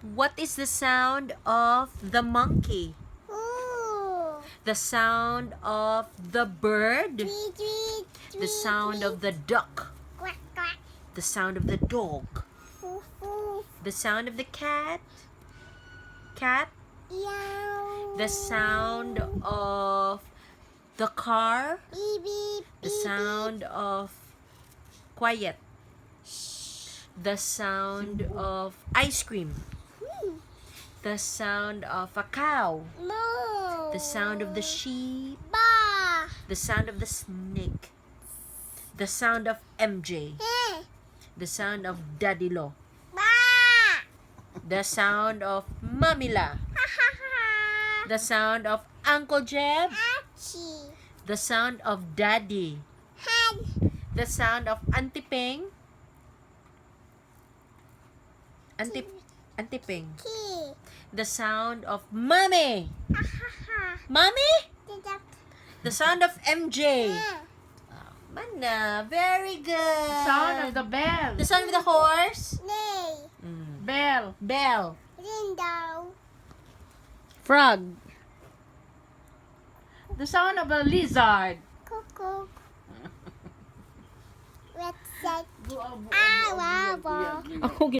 What is the sound of the monkey? Ooh. The sound of the bird? Tweet, tweet, The sound of the duck? quack, quack. The sound of the dog? Foo, foo. The sound of the cat? Cat? Yow. The sound of the car? Beep, beep, The beep, sound of quiet? The sound of ice cream? beep. The sound of a cow? Moo. The sound of the sheep? Ba. The sound of the snake? The sound of MJ? Eh. The sound of Daddy Lo? Ba. The sound of Mamila? Ha, ha, ha. The sound of Uncle Jeb? Achie. The sound of Daddy? Head. The sound of Auntie Ping? Auntie Ping? Key. The sound of Mommy? Ha, ha, ha. Mommy? Tidak. The sound of MJ? Eh. Mana, very good. Sound of the bell. The sound of the horse? Nay. Bell. Bell. Window. Frog. The sound of a lizard. Cuckoo. Red set. Bu- bu- Ah, bu- wow, bu- bu- wow. bu- bu- Ako